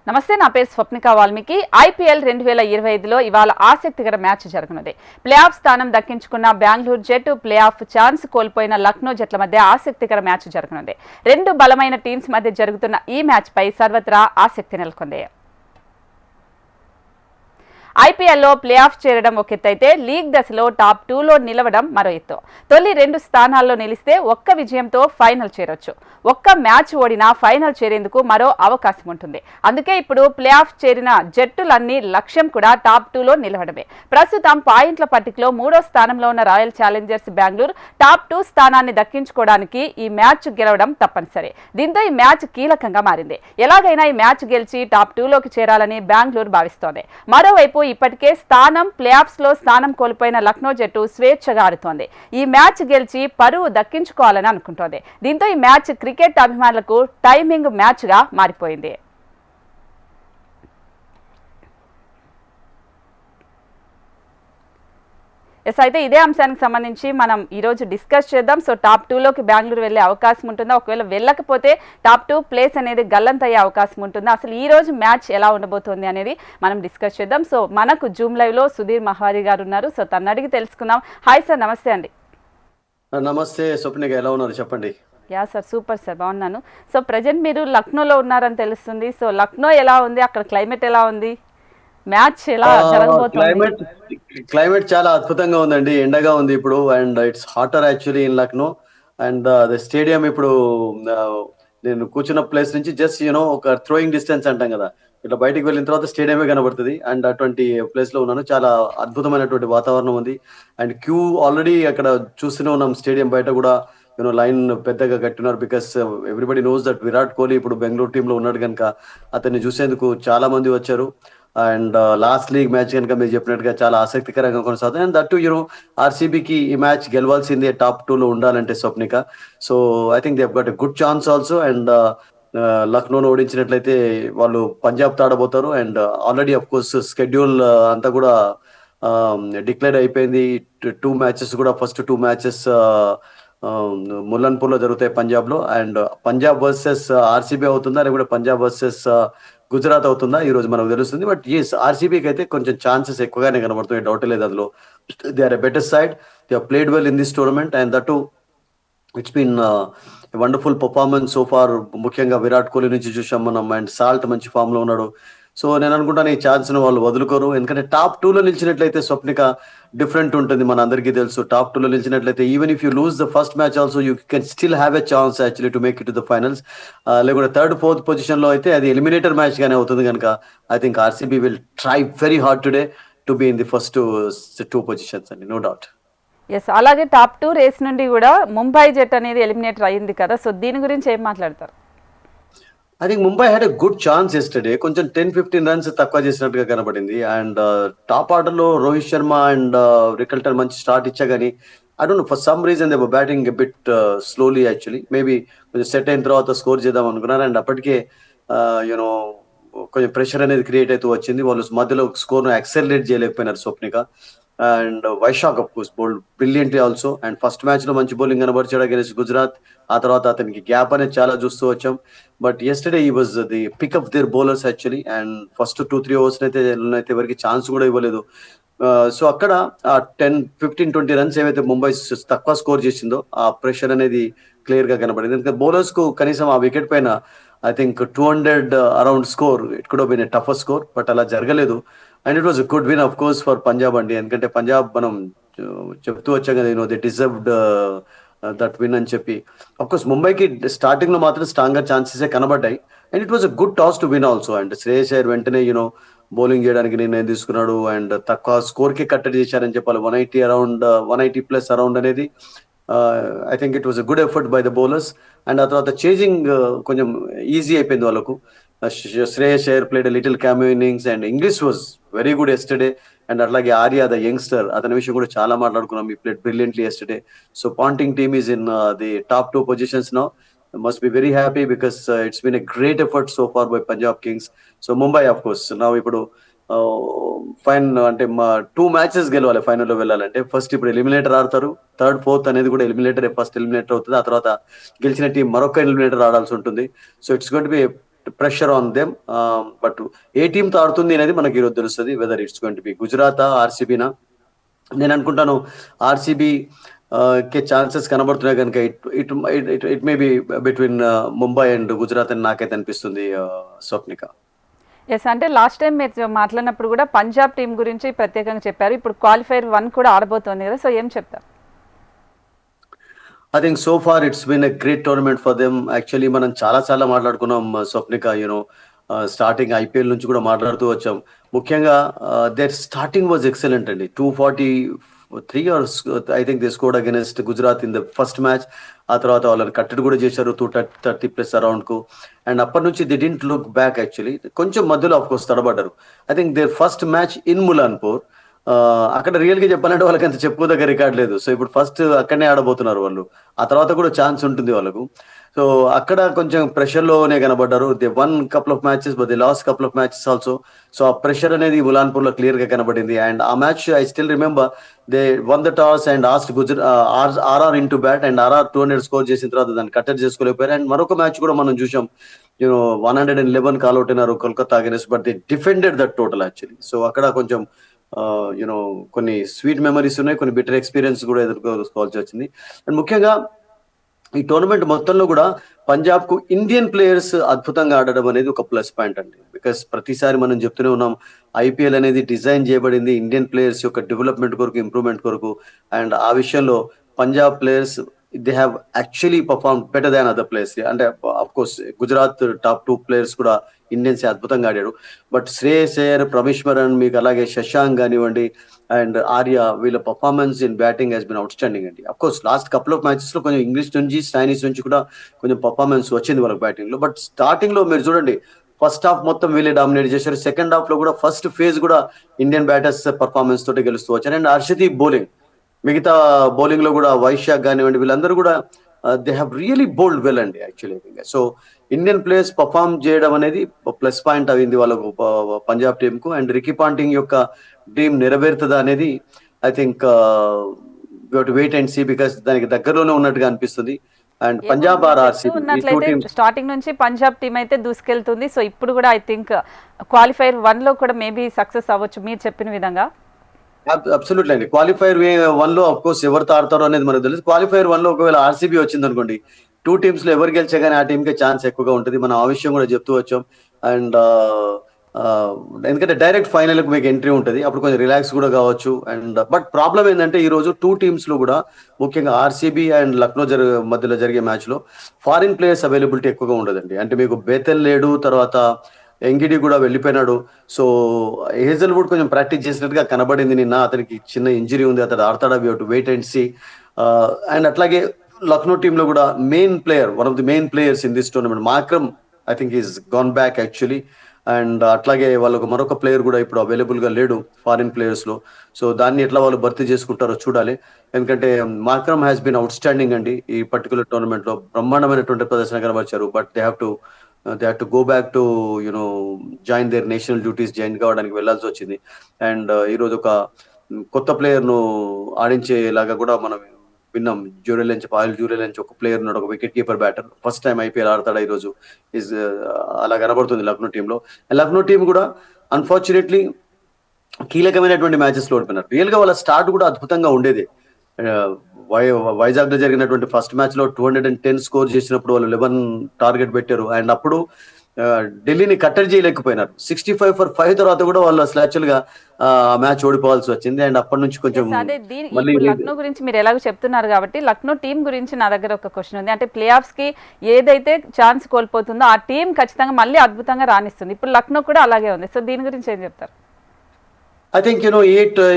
నమస్తే, నా పేరు స్వప్నిక వాల్మీకి. ఐపీఎల్ 2025లో ఇవాళ ఆసక్తికర మ్యాచ్ జరగనుంది. ప్లే ఆఫ్ స్థానం దక్కించుకున్న బెంగళూరు జట్టు, ప్లే ఆఫ్ ఛాన్స్ కోల్పోయిన లక్నో జట్ల మధ్య ఆసక్తికర మ్యాచ్ జరగనుంది. రెండు బలమైన టీమ్స్ మధ్య జరుగుతున్న ఈ మ్యాచ్ పై సర్వత్రా ఆసక్తి నెలకొంది. ఐపీఎల్లో ప్లే ఆఫ్ చేరడం ఒక ఎత్తైతే లీగ్ దశలో టాప్ 2లో నిలవడం మరో ఎత్తు. తొలి 2 స్థానాల్లో నిలిస్తే ఒక్క విజయంతో ఫైనల్ చేరొచ్చు. ఒక్క మ్యాచ్ ఓడినా ఫైనల్ చేరేందుకు మరో అవకాశం ఉంటుంది. అందుకే ఇప్పుడు ప్లే ఆఫ్ చేరిన జట్టులన్నీ లక్ష్యం కూడా టాప్ 2లో నిలవడమే. ప్రస్తుతం పాయింట్ల పట్టికలో 3వ స్థానంలో ఉన్న రాయల్ ఛాలెంజర్స్ బెంగళూరు టాప్ 2 స్థానాన్ని దక్కించుకోవడానికి ఈ మ్యాచ్ గెలవడం తప్పనిసరి. దీంతో ఈ మ్యాచ్ కీలకంగా మారింది. ఎలాగైనా ఈ మ్యాచ్ గెలిచి టాప్ 2లోకి చేరాలని బెంగళూరు భావిస్తోంది. మరోవైపు ఇప్పటికే ప్లే ఆఫ్స్ లో స్థానం కోల్పోయిన లక్నో జట్టు స్వేచ్ఛగా ఆడుతోంది. ఈ మ్యాచ్ గెలిచి పరువు దక్కించుకోవాలని అనుకుంటోంది. దీంతో ఈ మ్యాచ్ క్రికెట్ అభిమానులకు టైమింగ్ మ్యాచ్ గా మారిపోయింది. అయితే ఇదే అంశానికి సంబంధించి మనం ఈరోజు డిస్కస్ చేద్దాం. సో టాప్ 2లోకి బెంగళూరు వెళ్ళే అవకాశం ఉంటుందా? ఒకవేళ వెళ్ళకపోతే టాప్ 2 ప్లేస్ అనేది గల్లంతయ్యే అవకాశం ఉంటుందా? అసలు ఈ రోజు మ్యాచ్ ఎలా ఉండబోతోంది అనేది మనం డిస్కస్ చేద్దాం. సో మనకు జూమ్ లైవ్ లో సుధీర్ మహారి గారు ఉన్నారు. సో తను అడిగి తెలుసుకుందాం. హాయ్ సార్, నమస్తే అండి. నమస్తే స్వప్నిక, ఎలా ఉన్నారు చెప్పండి. యా సార్, సూపర్ సార్, బాగున్నాను. సో ప్రజెంట్ మీరు లక్నోలో ఉన్నారని తెలుస్తుంది. సో లక్నో ఎలా ఉంది? అక్కడ క్లైమేట్ ఎలా ఉంది? మ్యాచ్ ఎలా జరగబోతోంది? క్లైమేట్ చాలా అద్భుతంగా ఉందండి. ఎండగా ఉంది ఇప్పుడు, and it's hotter actually in Lucknow. And the stadium ఇప్పుడు నేను కూర్చున్న ప్లేస్ నుంచి జస్ట్ ఒక థ్రోయింగ్ డిస్టెన్స్ అంటాం కదా, ఇట్లా బయటికి వెళ్ళిన తర్వాత స్టేడియమే కనబడుతుంది. అండ్ అటువంటి ప్లేస్ లో ఉన్నాను. చాలా అద్భుతమైనటువంటి వాతావరణం ఉంది. అండ్ క్యూ ఆల్రెడీ అక్కడ చూస్తూనే ఉన్నాం. స్టేడియం బయట కూడా లైన్ పెద్దగా కట్టినారు. Because everybody knows that Virat Kohli ఇప్పుడు బెంగళూరు టీంలో ఉన్నాడు కనుక అతన్ని చూసేందుకు చాలా మంది వచ్చారు. అండ్ లాస్ట్ లీగ్ మ్యాచ్ కనుక మీరు చెప్పినట్టుగా చాలా ఆసక్తికరంగా కొనసాగుతుంది. అండ్ దట్ ఆర్సీబీకి ఈ మ్యాచ్ గెలవాల్సిందే టాప్ 2లో ఉండాలంటే Swapnika. So I think they got a good chance also. And లక్నోను ఓడించినట్లయితే వాళ్ళు పంజాబ్ ఆడబోతారు. And already of course schedule అంతా కూడా డిక్లేర్ అయిపోయింది. 2 మ్యాచెస్ కూడా, ఫస్ట్ 2 మ్యాచెస్ ముల్లన్పూర్ లో జరుగుతాయి పంజాబ్ లో. అండ్ పంజాబ్ వర్సెస్ ఆర్సీబీ అవుతుందా, లేకపోతే పంజాబ్ వర్సెస్ గుజరాత్ అవుతుందా ఈ రోజు మనకు తెలుస్తుంది. బట్ ఎస్, ఆర్సీబీకి అయితే కొంచెం ఛాన్సెస్ ఎక్కువగానే కనబడుతున్నాయి, డౌట్ లేదు అందులో. They are a better side, they are played well in this tournament. And that it's been wonderful performance so far. ముఖ్యంగా విరాట్ కోహ్లీ నుంచి చూసాం మనం. అండ్ సాల్ట్ మంచి ఫామ్ లో ఉన్నాడు. సో నేను అనుకుంటాను ఈ ఛాన్స్ ను వాళ్ళు వదులుకోరు. ఎందుకంటే టాప్ 2లో నిలిచినట్లయితే స్వప్నిక డిఫరెంట్ ఉంటుంది. మన అందరికీ తెలుసు, టాప్ 2లో నిలిచినట్లయితే even if you lose the first match also you can still have a chance actually to make it to the finals. లేకుంటే 3rd, 4th పొజిషన్ లో అయితే అది ఎలిమినేటర్ మ్యాచ్ గానే అవుతుంది కనుక I think RCB will try very hard today to be in the first 2 positions అండి, no doubt. Yes, అలాగే top 2 race నుండి కూడా ముంబై జట్ అనేది ఎలిమినేటర్ అయ్యింది కదా. సో దీని గురించి ఏం మాట్లాడతారు? I think Mumbai had a good chance yesterday. కొంచెం 10-15 రన్స్ తక్కువ చేసినట్టుగా కనబడింది. అండ్ టాప్ ఆర్డర్ లో రోహిత్ శర్మ అండ్ రికల్టర్ మంచి స్టార్ట్ ఇచ్చా కానీ I don't know, for some reason they were batting a bit slowly actually. Maybe కొంచెం సెట్ అయిన తర్వాత స్కోర్ చేద్దాం అనుకున్నారు. అండ్ అప్పటికే యూనో కొంచెం ప్రెషర్ అనేది క్రియేట్ అవుతూ వచ్చింది. వాళ్ళు మధ్యలో స్కోర్ ను యాక్సెలరేట్ చేయలేకపోయినారు Swapnika. And Vyshak of course bowled brilliantly also. And first match లో మంచి బౌలింగ్ కనబరిచాడు అగైన్స్ గుజరాత్. ఆ తర్వాత అతనికి గ్యాప్ అనేది చాలా చూస్తూ వచ్చాం. బట్ ఎస్టర్డే ఈ was the pick up their bowlers actually. And first 2-3 overs అయితే ఎవరికి ఛాన్స్ కూడా ఇవ్వలేదు. సో అక్కడ ఆ 10-15-20 రన్స్ ఏవైతే ముంబై తక్కువ స్కోర్ చేసిందో ఆ ప్రెషర్ అనేది క్లియర్ గా కనబడింది. ఎందుకంటే బౌలర్స్ కు కనీసం ఆ వికెట్ పైన I think 200 around score, it could been a tougher score. But అలా జరగలేదు. And it was a good win of course for Punjab అండి. ఎందుకంటే పంజాబ్ మనం చెప్తూ వచ్చాం కదా, దే డిజర్వ్డ్ దట్ విన్ అని చెప్పి. అఫ్ కోర్స్ ముంబైకి స్టార్టింగ్ లో మాత్రం స్ట్రాంగర్ ఛాన్సెస్ కనబడ్డాయి. And it was a good toss to win also. And Shreyas Iyer వెంటనే బౌలింగ్ చేయడానికి నిర్ణయం తీసుకున్నాడు. అండ్ తక్కువ స్కోర్ కి కట్టడి చేశారని చెప్పాలి. 180 అరౌండ్, 180+ అరౌండ్ అనేది I think it was a good effort by the bowlers. And ఆ తర్వాత చేజింగ్ కొంచెం ఈజీ అయిపోయింది వాళ్ళకు. Shreyas Iyer played little cameo innings and English was very good yesterday. And అట్లాగే ఆర్య ద యంగ్స్టర్, అతని విషయం కూడా చాలా మాట్లాడుకున్నాం. ఈ played brilliantly yesterday. So Ponting team is in the top 2 positions now. Must be very happy because it's been a great effort so far by Punjab Kings. So Mumbai of course now ఇప్పుడు fine అంటే 2 matches గెలవాలి final లో వెళ్ళాలంటే. First ఇప్పుడు eliminator ఆడతారు. 3rd, 4th అనేది కూడా eliminator, first eliminator అవుతుంది. ఆ తర్వాత గెలిచిన టీం మరొక ఎలిమినేటర్ ఆడాల్సి ఉంటుంది. So it's going to be pressure on them. But ఏ టీంతో ఆడుతుంది అనేది మనకి ఈరోజు తెలుస్తుంది, whether it's going to be Gujarat ఆర్సీబీనా. నేను అనుకుంటాను ఆర్సీబీ కే ఛాన్సెస్ కనబడుతున్నాయి కనుక it it may be between Mumbai and Gujarat అని నాకైతే అనిపిస్తుంది స్వప్నిక. ఎస్, అంటే లాస్ట్ టైం మీరు మాట్లాడినప్పుడు కూడా పంజాబ్ టీం గురించి ప్రత్యేకంగా చెప్పారు. ఇప్పుడు క్వాలిఫైర్ 1 కూడా ఆడబోతోంది కదా, సో ఏం చెప్తారు? I think so far it's been a great tournament for them. Actually మనం చాలా మాట్లాడుకున్నాం స్వప్నిక, యూనో స్టార్టింగ్ ఐపీఎల్ నుంచి కూడా మాట్లాడుతూ వచ్చాం. ముఖ్యంగా దేర్ స్టార్టింగ్ వాజ్ ఎక్సలెంట్ అండి. 243 hours I think they scored against Gujarat in the first match. ఆ తర్వాత వాళ్ళని కట్టడి కూడా చేశారు 230+ అరౌండ్ కు. అండ్ అప్పటి నుంచి they didn't look back. Actually కొంచెం మధ్యలో ఆఫ్ కోర్స్ తడబడ్డారు. I think their first match in Mullanpur, అక్కడ రియల్ గా చెప్పాలంటే వాళ్ళకి అంత చెప్పుకోదగ్గ రికార్డ్ లేదు. సో ఇప్పుడు ఫస్ట్ అక్కడనే ఆడబోతున్నారు వాళ్ళు, ఆ తర్వాత కూడా ఛాన్స్ ఉంటుంది వాళ్ళకు. సో అక్కడ కొంచెం ప్రెషర్ లోనే కనబడ్డారు. They won couple of matches but they lost couple of matches also. So ఆ ప్రెషర్ అనేది ములాన్పూర్ లో క్లియర్ గా కనబడింది. అండ్ ఆ match I still remember they won the toss and asked RR in to bat, and RR 200 score చేసిన తర్వాత దాన్ని కట్టడి చేసుకోలేకపోయారు. అండ్ మరొక మ్యాచ్ కూడా మనం చూసాం, 111 కాల్అవుట్ అయినారు Kolkata against, but they defended that total actually. So అక్కడ కొంచెం కొన్ని స్వీట్ మెమరీస్ ఉన్నాయి, కొన్ని బిటర్ ఎక్స్పీరియన్స్ కూడా ఎదుర్కోవాల్సి వచ్చింది. అండ్ ముఖ్యంగా ఈ టోర్నమెంట్ మొత్తంలో కూడా పంజాబ్ కు ఇండియన్ ప్లేయర్స్ అద్భుతంగా ఆడడం అనేది ఒక ప్లస్ పాయింట్ అండి. బికాస్ ప్రతిసారి మనం చెప్తూనే ఉన్నాం, ఐపీఎల్ అనేది డిజైన్ చేయబడింది ఇండియన్ ప్లేయర్స్ యొక్క డెవలప్మెంట్ కొరకు, ఇంప్రూవ్మెంట్ కొరకు. అండ్ ఆ విషయంలో Punjab players they have actually perform better than other players. అంటే of course Gujarat top 2 players కూడా ఇండియన్స్ అద్భుతంగా ఆడారు. బట్ శ్రేయస్ అయ్యర్, ప్రమేశ్వరన్, మీకు అలాగే శశాంక్ కానివ్వండి అండ్ ఆర్య, వీళ్ళ performance in batting he's been outstanding అండి. Of course last couple of matches లో కొంచెం ఇంగ్లీష్ నుంచి చైనీస్ నుంచి కూడా కొంచెం పర్ఫార్మెన్స్ వచ్చింది వాళ్ళకి బ్యాటింగ్ లో. బట్ స్టార్టింగ్ లో మీరు చూడండి, ఫస్ట్ హాఫ్ మొత్తం వీళ్ళే డామినేట్ చేశారు. సెకండ్ హాఫ్ లో కూడా ఫస్ట్ ఫేజ్ కూడా ఇండియన్ బ్యాటర్స్ పర్ఫార్మెన్స్ తోటి గెలుస్తూ వచ్చారు. అండ్ హర్షదీప్ బౌలింగ్, మిగతా బౌలింగ్ లో కూడా వైశాఖ్ కానివ్వండి, వీళ్ళందరూ కూడా they have really bowled well అండి actually. So Indian players perform చేయడం అనేది ప్లస్ పాయింట్ అయింది వాళ్ళకు, పంజాబ్ టీమ్ కు. అండ్ రికీ పాంటింగ్ యొక్క డ్రీమ్ నెరవేరుతుందా అనేది I think wait and see, because దానికి దగ్గరలోనే ఉన్నట్టుగా అనిపిస్తుంది. అండ్ పంజాబ్ ఆర్ ఆర్సీబీ ఈ 2 టీమ్స్ స్టార్టింగ్ నుంచి పంజాబ్ టీం అయితే దూసుకెళ్తుంది. సో ఇప్పుడు కూడా ఐ థింక్ క్వాలిఫైర్ 1 లో కూడా మేబీ సక్సెస్ అవ్వచ్చు మీరు చెప్పిన విధంగా. అబ్సల్యూట్లీ అండి. క్వాలిఫైర్ 1 లో అఫ్ కోర్స్ ఎవరితో ఆడతారో అనేది మనకు తెలుసు. క్వాలిఫైర్ 1 లో ఒకవేళ ఆర్సీబీ వచ్చింది అనుకోండి, 2 టీమ్స్ లో ఎవరు గెలిచా కానీ ఆ టీంకి ఛాన్స్ ఎక్కువగా ఉంటుంది. మనం ఆ విషయం కూడా చెప్తూ వచ్చాం. అండ్ ఎందుకంటే డైరెక్ట్ ఫైనల్ కు మీకు ఎంట్రీ ఉంటుంది, అప్పుడు కొంచెం రిలాక్స్ కూడా కావచ్చు. అండ్ బట్ ప్రాబ్లం ఏంటంటే ఈ రోజు 2 టీమ్స్ లో కూడా ముఖ్యంగా ఆర్సీబీ అండ్ లక్నో మధ్యలో జరిగే మ్యాచ్ లో ఫారిన్ ప్లేయర్స్ అవైలబిలిటీ ఎక్కువగా ఉండదండి. అంటే మీకు బేతెల్ లేడు, తర్వాత ఎంగిడి కూడా వెళ్ళిపోయినాడు. సో హేజల్వుడ్ కొంచెం ప్రాక్టీస్ చేసినట్టుగా కనబడింది నిన్న. అతనికి చిన్న ఇంజరీ ఉంది, అతను ఆడతాడా, we have to wait and see. And అట్లాగే లక్నో టీమ్ లో కూడా main player, one of the main players in this tournament Markram I think is gone back actually. And అట్లాగే వాళ్ళకు మరొక ప్లేయర్ కూడా ఇప్పుడు అవైలబుల్ గా లేడు ఫారిన్ ప్లేయర్స్ లో. సో దాన్ని ఎట్లా వాళ్ళు భర్తీ చేసుకుంటారో చూడాలి. ఎందుకంటే Markram has been outstanding అండి ఈ పర్టికులర్ టోర్నమెంట్ లో, బ్రహ్మాండమైనటువంటి ప్రదర్శన కనబరిచారు. But they have to go back to join their national duties, join కావడానికి వెళ్లాల్సి వచ్చింది. అండ్ ఈరోజు ఒక కొత్త ప్లేయర్ ను ఆడించేలాగా కూడా మనం విన్నాం. పాయల్ జ్యూరెల్ ఒక ప్లేయర్ ఉన్నాడు, ఒక wicket keeper batter, first time IPL ఆడతాడు ఈ రోజు. అలా కనబడుతుంది లక్నో టీంలో. లక్నో టీం కూడా అన్ఫార్చునేట్లీ కీలకమైనటువంటి మ్యాచెస్ లో ఓడిపోయినారు. రియల్ గా వాళ్ళ స్టార్ట్ కూడా అద్భుతంగా ఉండేది. వైజాగ్ లో జరిగినటువంటి ఫస్ట్ మ్యాచ్ లో 210 స్కోర్ చేసినప్పుడు వాళ్ళు 11 టార్గెట్ పెట్టారు. అండ్ అప్పుడు ఢిల్లీని కట్టడి చేయలేకపోయినారు. 65 for 5 తర్వాత కూడా వాళ్ళు అసలు యాక్చువల్ గా మ్యాచ్ ఓడిపోవాల్సి వచ్చింది. అండ్ అప్పటి నుంచి కొంచెం లక్నో గురించి మీరు ఎలాగో చెప్తున్నారు కాబట్టి లక్నో టీం గురించి నా దగ్గర ఒక క్వశ్చన్ ఉంది. అంటే ప్లే ఆఫ్స్ కి ఏదైతే ఛాన్స్ కోల్పోతుందో ఆ టీం ఖచ్చితంగా మళ్ళీ అద్భుతంగా రాణిస్తుంది. ఇప్పుడు లక్నో కూడా అలాగే ఉంది. సో దీని గురించి ఏం చెప్తారు? ఐ థింక్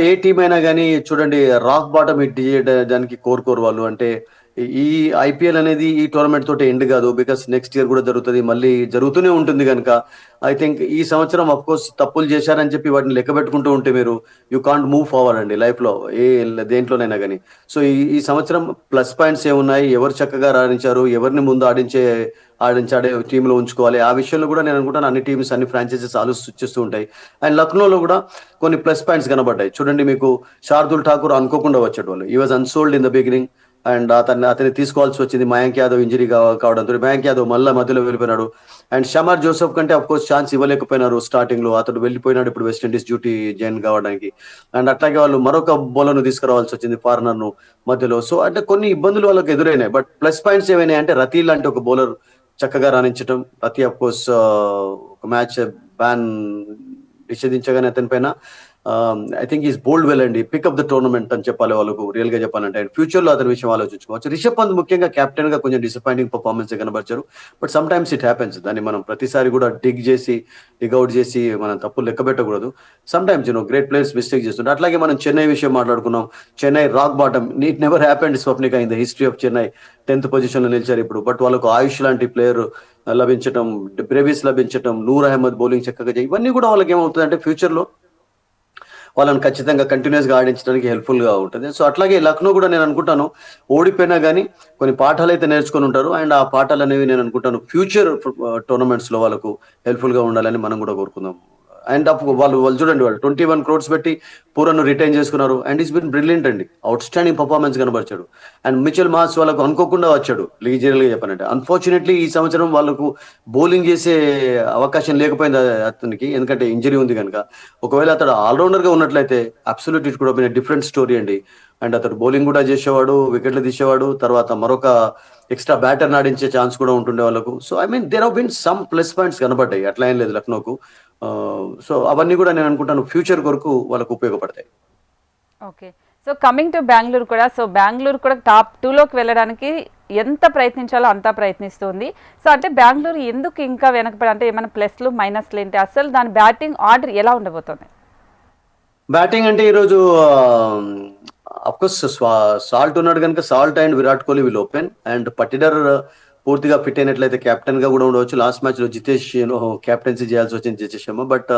ఏ టీం అయినా కానీ చూడండి, రాక్ బాటమ్ హిట్ చేయడానికి కోరుకోరు వాళ్ళు. అంటే ఈ ఐపీఎల్ అనేది ఈ టోర్నమెంట్ తోటి ఎండ్ కాదు, బికాస్ నెక్స్ట్ ఇయర్ కూడా జరుగుతుంది, మళ్ళీ జరుగుతూనే ఉంటుంది కనుక ఐ థింక్ ఈ సంవత్సరం అఫ్ కోర్స్ తప్పులు చేశారని చెప్పి వాటిని లెక్క పెట్టుకుంటూ ఉంటే మీరు యూ కాంట్ మూవ్ ఫార్వర్డ్ అండి లైఫ్ లో, దేంట్లోనైనా కానీ. సో ఈ సంవత్సరం ప్లస్ పాయింట్స్ ఏమున్నాయి, ఎవరు చక్కగా రాణించారు, ఎవరిని ముందు ఆడించాడే టీంలో ఉంచుకోవాలి, ఆ విషయంలో కూడా నేను అనుకుంటాను అన్ని టీమ్స్, అన్ని ఫ్రాంచైజెస్ ఆలోచిస్తూ ఉంటాయి. అండ్ లక్నోలో కూడా కొన్ని ప్లస్ పాయింట్స్ కనబడ్డాయి. చూడండి, మీకు శార్దుల్ ఠాకూర్ అనుకోకుండా వచ్చాడు, వాళ్ళు ఈ was unsold in the beginning. And అతన్ని తీసుకోవాల్సి వచ్చింది మయాంక్ యాదవ్ ఇంజరీ కావడంతో. మయాంక్ యాదవ్ మళ్ళీ మధ్యలో వెళ్ళిపోయినాడు. అండ్ షమార్ జోసెఫ్ కంటే అఫ్ కోర్స్ ఛాన్స్ ఇవ్వలేకపోయినారు స్టార్టింగ్ లో. అతడు వెళ్ళిపోయినాడు ఇప్పుడు వెస్టిండీస్ డ్యూటీ జాయిన్ కావడానికి. అండ్ అట్లాగే వాళ్ళు మరొక బౌలర్ను తీసుకురావాల్సి వచ్చింది ఫారినర్ ను మధ్యలో. సో అంటే కొన్ని ఇబ్బందులు వాళ్ళకి ఎదురైనాయి. బట్ ప్లస్ పాయింట్స్ ఏమైనాయి అంటే రతీ లాంటి ఒక బౌలర్ చక్కగా రాణించడం. రతీ అఫ్ కోర్స్ ఒక మ్యాచ్ బ్యాన్ నిషేధించగానే అతని పైన I think is bowled well అండి, పికప్ ద టోర్నమెంట్ అని చెప్పాలి వాళ్ళకు రియల్ గా చెప్పాలంటే. అండ్ ఫ్యూచర్ లో అతని విషయం ఆలోచించుకోవచ్చు. రిషబ్ పంత్ ముఖ్యంగా కెప్టెన్ గా కొంచెం డిసప్పాయింటింగ్ పర్ఫార్మెన్స్ కనబరిచారు. But sometimes it happens. దాన్ని మనం ప్రతిసారి కూడా డిగ్అవుట్ చేసి మనం తప్పులు లెక్క పెట్టకూడదు. Sometimes great players mistake చేస్తుంటారు. అట్లాగే మనం చెన్నై విషయం మాట్లాడుకున్నాం. Chennai rock bottom, it never happened స్వప్నిక in the history of Chennai. 10th position లో నిలిచారు ఇప్పుడు. బట్ వాళ్ళకు ఆయుష్ లాంటి ప్లేయర్ లభించడం, బ్రేవిస్ లభించడం, నూర్ అహ్మద్ బౌలింగ్ చక్కగా ఇవన్నీ కూడా వాళ్ళకి ఏమవుతుంది అంటే ఫ్యూచర్ లో వాళ్ళని ఖచ్చితంగా కంటిన్యూస్ గా ఆడించడానికి హెల్ప్ఫుల్ గా ఉంటుంది. సో అట్లాగే లక్నో కూడా నేను అనుకుంటాను ఓడిపోయినా కానీ కొన్ని పాఠాలు అయితే నేర్చుకొని ఉంటారు. అండ్ ఆ పాఠాలు అనేవి నేను అనుకుంటాను ఫ్యూచర్ టోర్నమెంట్స్ లో వాళ్ళకు హెల్ప్ఫుల్ గా ఉండాలని మనం కూడా కోరుకుందాం. అండ్ వాళ్ళు చూడండి, వాళ్ళు 21 crores పెట్టి పూరను రిటైన్ చేసుకున్నారు. అండ్ ఈస్ బిన్ బ్రిలియంట్ అండి, అవుట్ స్టాండింగ్ పర్ఫార్మెన్స్ కనబరిచాడు. అండ్ మిచెల్ మాస్ వాళ్ళకు అనుకోకుండా వచ్చాడు లీజరల్ గా చెప్పానంటే. అన్ఫార్చునేట్లీ ఈ సంవత్సరం వాళ్ళకు బౌలింగ్ చేసే అవకాశం లేకపోయింది అతనికి, ఎందుకంటే ఇంజరీ ఉంది కనుక. ఒకవేళ అతడు ఆల్రౌండర్ గా ఉన్నట్లయితే అబ్సల్యూట్ ఇట్ కూడా బీన్ డిఫరెంట్ స్టోరీ అండి. అండ్ అతడు బౌలింగ్ కూడా చేసేవాడు, వికెట్లు తీసేవాడు, తర్వాత మరొక ఎక్స్ట్రా బ్యాటర్ ఆడించే ఛాన్స్ కూడా ఉంటుండే వాళ్ళకు. So I mean there have been some plus points కనబడ్డాయి, అట్లా ఏం లేదు లక్నోకు. సో అవన్నీ కూడా నేను అనుకుంటాను ఫ్యూచర్ కొరకు వాళ్ళకు ఉపయోగపడతాయి. Okay. So coming to Bengaluru కూడా, సో బెంగళూరు కూడా టాప్ 2లోకి వెళ్ళడానికి ఎంత ప్రయత్నించాలో అంతా ప్రయత్నిస్తుంది. సో అంటే బెంగళూరు ఎందుకు ఇంకా వెనకపడి, అంటే ఏమైనా ప్లస్లు మైనస్లు ఏంటి, అసలు దాని బ్యాటింగ్ ఆర్డర్ ఎలా ఉండబోతుంది? బ్యాటింగ్ అంటే ఈరోజు అఫ్కోర్స్ సాల్ట్ ఉన్నాడు కనుక Salt and Virat Kohli will open. And Patidar పూర్తిగా ఫిట్ అయినట్లయితే కెప్టెన్ గా కూడా ఉండవచ్చు. లాస్ట్ మ్యాచ్ లో జితేష్ క్యాప్టెన్సీ చేయాల్సి వచ్చింది జితేష్ శర్మ. బట్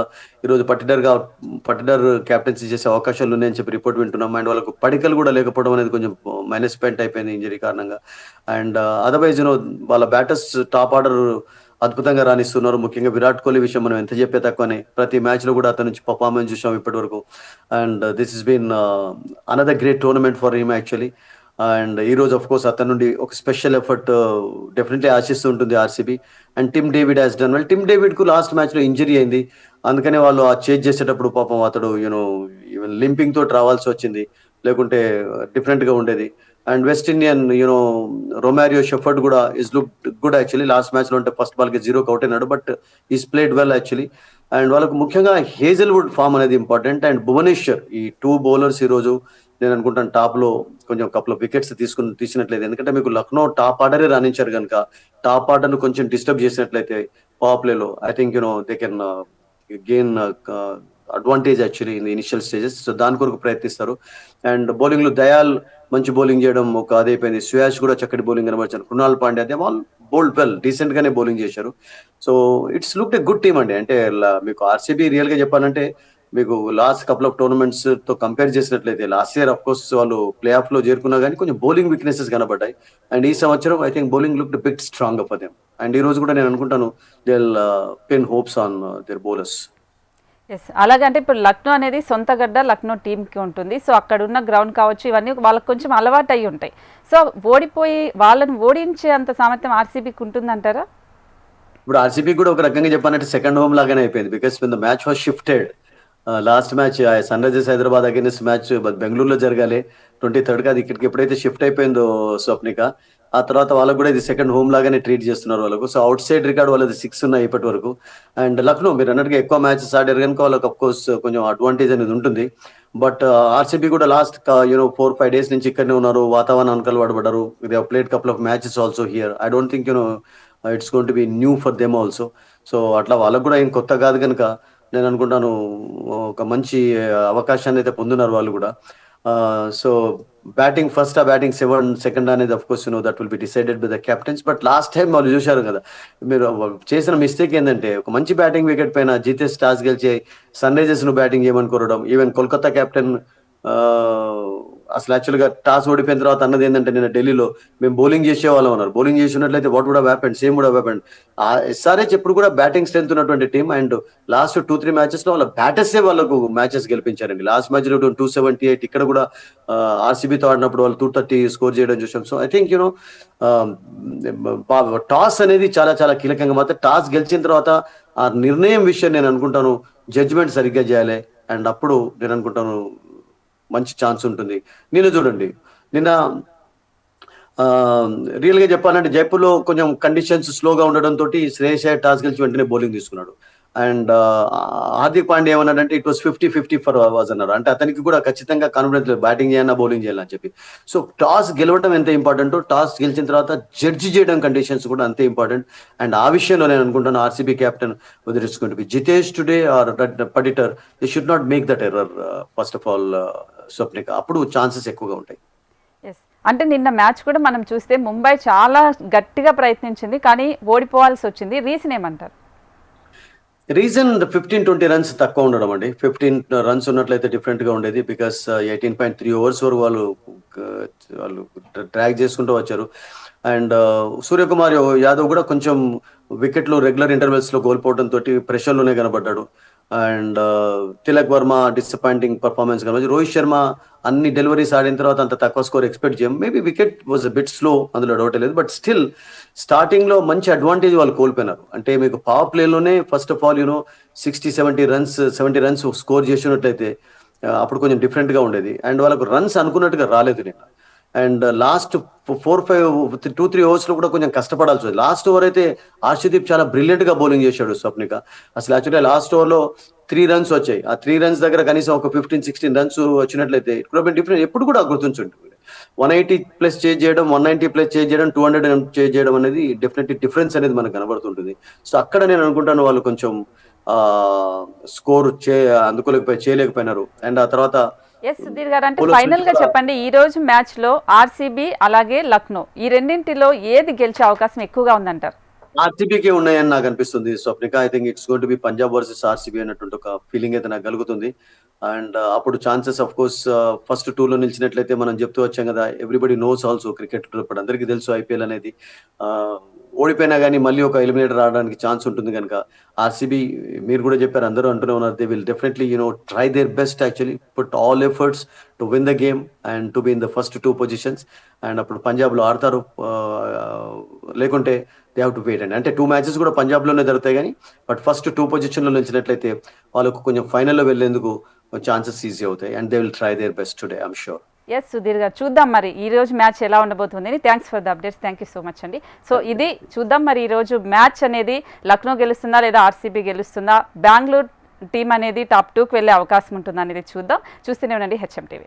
ఈరోజు పట్టిడర్ క్యాప్టెన్సీ చేసే అవకాశాలు ఉన్నాయని చెప్పి రిపోర్ట్ వింటున్నాం. అండ్ వాళ్ళకు పడికలు కూడా లేకపోవడం అనేది కొంచెం మైనస్ పాయింట్ అయిపోయింది ఇంజరీ కారణంగా. అండ్ అదర్వైజ్ వాళ్ళ బ్యాటర్స్ టాప్ ఆర్డర్ అద్భుతంగా రాణిస్తున్నారు. ముఖ్యంగా విరాట్ కోహ్లీ విషయం మనం ఎంత చెప్పే తక్కువనే. ప్రతి మ్యాచ్ లో కూడా అతని నుంచి పర్ఫార్మెన్స్ చూసాం ఇప్పటి వరకు. And this is been another great tournament for him actually. And ఈ రోజు ఆఫ్ కోర్స్ అతని నుండి ఒక స్పెషల్ ఎఫర్ట్ డెఫినెట్లీ ఆశిస్తూ ఉంటుంది RCB. And Tim David has done well. Tim David కు లాస్ట్ మ్యాచ్ లో ఇంజరీ అయింది, అందుకనే వాళ్ళు ఆ చేజ్ చేసేటప్పుడు పాపం అతడు ఈవెన్ లింపింగ్ తోటి రావాల్సి వచ్చింది, లేకుంటే డిఫరెంట్ గా ఉండేది. And West Indian Romario Shepherd కూడా is look good actually. Last match లో అంటే ఫస్ట్ బాల్ కి 0 అవుట్ అయినాడు, but is played well actually. And వాళ్ళకు ముఖ్యంగా హేజల్వుడ్ ఫామ్ అనేది ఇంపార్టెంట్. అండ్ భువనేశ్వర్, ఈ 2 బౌలర్స్ ఈ రోజు నేను అనుకుంటాను టాప్ లో కొంచెం కపుల్ ఆఫ్ వికెట్స్ తీసినట్లయితే, ఎందుకంటే మీకు లక్నో టాప్ ఆర్డరే రాణించారు కనుక టాప్ ఆర్డర్ ను కొంచెం డిస్టర్బ్ చేసినట్లయితే పవర్ ప్లే లో I think they can gain advantage actually in the initial stages. So దాని కొరకు ప్రయత్నిస్తారు. అండ్ బౌలింగ్ లో దయాల్ మంచి బౌలింగ్ చేయడం ఒక అదైపోయింది. సుయాష్ కూడా చక్కటి బౌలింగ్ కనబరిచారు. Krunal Pandya they all bowled well, decent గానే బౌలింగ్ చేశారు. So it's look a good team అండి. అంటే మీకు ఆర్సీబీ రియల్ గా చెప్పాలంటే మీకు లాస్ట్ కపుల్ ఆఫ్ టోర్నమెంట్స్ తో కంపేర్ చేసినట్లయితే లాస్ట్ ఇయర్ అఫ్ కోర్స్ వాళ్ళు ప్లే ఆఫ్ లో చేరుకున్నా కానీ కొంచెం బౌలింగ్ వీక్నెసెస్ కనబడ్డాయి. అండ్ ఈ సంవత్సరం I think bowling look bit strong for them. And ఈ రోజు కూడా నేను అనుకుంటాను they will pin hopes on their bowlers. Yes, అలాగంటే ఇప్పుడు లక్నో అనేది సొంత గడ్డ లక్నో టీంకి ఉంటుంది. సో అక్కడ ఉన్న గ్రౌండ్ కావచ్చు, ఇవన్నీ వాళ్ళకి కొంచెం అలవాటు అయి ఉంటాయి. సో ఓడిపోయి వాళ్ళని ఓడించే అంత సామర్థ్యం ఆర్సీబీకి ఉంటుందంటారా? ఇప్పుడు ఆర్సీబీ కూడా ఒక రకంగా చెప్పాలంటే సెకండ్ హోమ్ లాగానే అయిపోయింది. Because when the match was shifted, last match Sunrisers Hyderabad against match బెంగళూరులో జరగాలి 23rd కి. అది ఇక్కడికి ఎప్పుడైతే షిఫ్ట్ అయిపోయిందో స్వప్నిక, ఆ తర్వాత వాళ్ళకు కూడా ఇది సెకండ్ హోమ్ లాగానే ట్రీట్ చేస్తున్నారు వాళ్ళకు. సో అవుట్ సైడ్ రికార్డ్ వాళ్ళది 6 ఉన్నాయి ఇప్పటి వరకు. అండ్ లక్నో మీరు అన్నట్టుగా ఎక్కువ మ్యాచెస్ ఆడారు కనుక వాళ్ళకి అఫ్ కోర్స్ కొంచెం అడ్వాంటేజ్ అనేది ఉంటుంది. బట్ ఆర్సీబీ కూడా లాస్ట్ 4-5 days నుంచి ఇక్కడనే ఉన్నారు, వాతావరణానికి అలవాటు పడ్డారు. They played couple of matches also here. I don't think it's going to B new for them also. So అట్లా వాళ్ళకు కూడా ఏం కొత్త కాదు కనుక నేను అనుకుంటాను ఒక మంచి అవకాశాన్ని అయితే పొందున్నారు వాళ్ళు కూడా. So batting first batting second అనేది of course that will be decided by the captains. But last time వాళ్ళు చూశారు కదా, మీరు చేసిన మిస్టేక్ ఏంటంటే ఒక మంచి బ్యాటింగ్ వికెట్ పైన జితేష్ టాస్ గెలిచి సన్ రైజర్స్ ను బ్యాటింగ్ చేయమని కోరడం. ఈవెన్ కోల్కతా కెప్టెన్ అసలు యాక్చువల్గా టాస్ ఓడిపోయిన తర్వాత అన్నది ఏంటంటే నిన్న ఢిల్లీలో మేము బౌలింగ్ చేసేవాళ్ళం అన్నారు. బౌలింగ్ చేసినట్లయితే what would have happened, same would have happened. ఆ ఎస్ఆర్హెచ్ ఎప్పుడు కూడా బ్యాటింగ్ స్ట్రెంత్ ఉన్నటువంటి టీం, అండ్ లాస్ట్ 2-3 మ్యాచెస్ లో వాళ్ళ బ్యాటర్సే వాళ్ళకు మ్యాచెస్ గెలిపించారండి. లాస్ట్ మ్యాచ్ లో 278, ఇక్కడ కూడా ఆర్సీబీతో ఆడినప్పుడు వాళ్ళు 230 స్కోర్ చేయడం చూసాం. So I think you know toss అనేది చాలా చాలా కీలకంగా మాత్రం టాస్ గెలిచిన తర్వాత ఆ నిర్ణయం విషయం నేను అనుకుంటాను జడ్జిమెంట్ సరిగ్గా చేయాలి, అండ్ అప్పుడు నేను అనుకుంటాను మంచి ఛాన్స్ ఉంటుంది. నిన్న చూడండి, నిన్న రియల్ గా చెప్పాలంటే జైపూర్ లో కొంచెం కండిషన్స్ స్లోగా ఉండడం తోటి శ్రేయస్ అయ్యర్ టాస్ గెలిచి వెంటనే బౌలింగ్ తీసుకున్నాడు. అండ్ హార్దిక్ పాండ్యా ఏమన్నాడంటే ఇట్ వాస్ 50-50 ఫర్ అవాజ్ అన్నారు. అంటే అతనికి కూడా ఖచ్చితంగా కాన్ఫిడెన్స్ లేదు బ్యాటింగ్ చేయాలన్నా బౌలింగ్ చేయాలని చెప్పి. సో టాస్ గెలవడం ఎంత ఇంపార్టెంట్, టాస్ గెలిచిన తర్వాత జడ్జి చేయడం కండిషన్స్ కూడా అంతే ఇంపార్టెంట్. అండ్ ఆ విషయంలో నేను అనుకుంటాను RCB captain whether it's going to be Jitesh today or Patidar, they should not make that error first of all Swapnika. అప్పుడు ఛాన్సెస్ ఎక్కువగా ఉంటాయి. ఎస్, అంటే నిన్న మ్యాచ్ కూడా మనం చూస్తే ముంబై చాలా గట్టిగా ప్రయత్నించింది కానీ ఓడిపోవాల్సి వచ్చింది. రీజన్ ఏమంటారు? రీజన్ 15-20 రన్స్ తక్కువ ఉండడం అండి. 15 రన్స్ ఉన్నట్లయితే డిఫరెంట్ గా ఉండేది. బికాస్ 18.3 ఓవర్స్ వరకు వాళ్ళు ట్రాక్ చేసుకుంటూ వచ్చారు. అండ్ సూర్యకుమార్ యాదవ్ కూడా కొంచెం వికెట్లు రెగ్యులర్ ఇంటర్వెల్స్ లో కోల్పోవడం తోటి ప్రెషర్ లోనే కనబడ్డాడు. And Tilak Varma disappointing performance కనబడి, రోహిత్ శర్మ అన్ని డెలివరీస్ ఆడిన తర్వాత అంత తక్కువ స్కోర్ ఎక్స్పెక్ట్ చేయం. Maybe wicket was a bit slow, అందులో డౌట్ లేదు. బట్ స్టిల్ స్టార్టింగ్ లో మంచి అడ్వాంటేజ్ వాళ్ళు కోల్పోయినారు. అంటే మీకు పవర్ ప్లేలోనే first of all 70 runs score చేసినట్లయితే అప్పుడు కొంచెం డిఫరెంట్ గా ఉండేది. అండ్ వాళ్ళకు రన్స్ అనుకున్నట్టుగా రాలేదు నిన్న. అండ్ లాస్ట్ 2-3 ఓవర్స్ లో కూడా కొంచెం కష్టపడాల్సి ఉంది. లాస్ట్ ఓవర్ అయితే హర్షదీప్ చాలా బ్రిలియంట్ గా బౌలింగ్ చేశాడు స్వప్నిక. అసలు యాక్చువల్గా లాస్ట్ ఓవర్ లో 3 రన్స్ వచ్చాయి. ఆ 3 రన్స్ దగ్గర కనీసం ఒక 15-16 రన్స్ వచ్చినట్లయితే డిఫరెంట్. ఎప్పుడు కూడా గుర్తుంచుంటుంది 180 ప్లస్ చేజ్ చేయడం, 190 ప్లస్ చేజ్ చేయడం, 200 చేజ్ చేయడం అనేది డెఫినెట్లీ డిఫరెన్స్ అనేది మనకు కనబడుతుంటుంది. సో అక్కడ నేను అనుకుంటాను వాళ్ళు కొంచెం స్కోర్ చేయలేకపోయినారు. అండ్ ఆ తర్వాత ఎస్ సుధీర్ గారు, అంటే ఫైనల్ గా చెప్పండి, ఈ రోజు మ్యాచ్ లో ఆర్సీబీ అలాగే లక్నో ఈ రెండింటిలో ఏది గెలిచే అవకాశం ఎక్కువగా ఉందంటారు? ఆర్సీబీకే ఉన్నాయని నాకు అనిపిస్తుంది Swapnika. I think it's going to B Punjab versus RCB అన్నటువంటి ఒక ఫీలింగ్ అయితే నాకు కలుగుతుంది. అండ్ అప్పుడు ఛాన్సెస్ ఆఫ్ కోర్స్ ఫస్ట్ 2 లో నిలిచినట్లయితే మనం చెప్తూ వచ్చాం కదా, ఎవ్రీబడి నోస్ ఆల్సో క్రికెట్ ఇప్పుడు అందరికీ తెలుసు ఐపీఎల్ అనేది ఓడిపోయినా కానీ మళ్ళీ ఒక ఎలిమినేటర్ ఆడడానికి ఛాన్స్ ఉంటుంది కనుక ఆర్సీబీ, మీరు కూడా చెప్పారు, అందరూ అంటూనే ఉన్నారు, they will definitely try their best, actually put all efforts to win the game and to be in the first 2 positions. And అప్పుడు పంజాబ్లో ఆడతారు, లేకుంటే దే హ్యావ్ టు వెయిట్ అండి. అంటే 2 మ్యాచెస్ కూడా పంజాబ్లోనే జరుగుతాయి కానీ బట్ ఫస్ట్ 2 పొజిషన్లో నిలిచినట్లయితే వాళ్ళకు కొంచెం ఫైనల్లో వెళ్లేందుకు ఛాన్సెస్ ఈజీ అవుతాయి. And they will try their best today, I'm sure. Yes Sudheer garu, చూద్దాం మరి ఈ రోజు మ్యాచ్ ఎలా ఉండబోతుంది. Thanks for the updates, thank you so much అండి. సో ఇది చూద్దాం మరి ఈ రోజు మ్యాచ్ అనేది లక్నో గెలుస్తుందా లేదా ఆర్సీబీ గెలుస్తుందా, బెంగళూరు టీం అనేది టాప్ 2కి వెళ్ళే అవకాశం ఉంటుందా అనేది చూద్దాం. చూస్తూనే ఉండండి హెచ్ఎం టీవీ.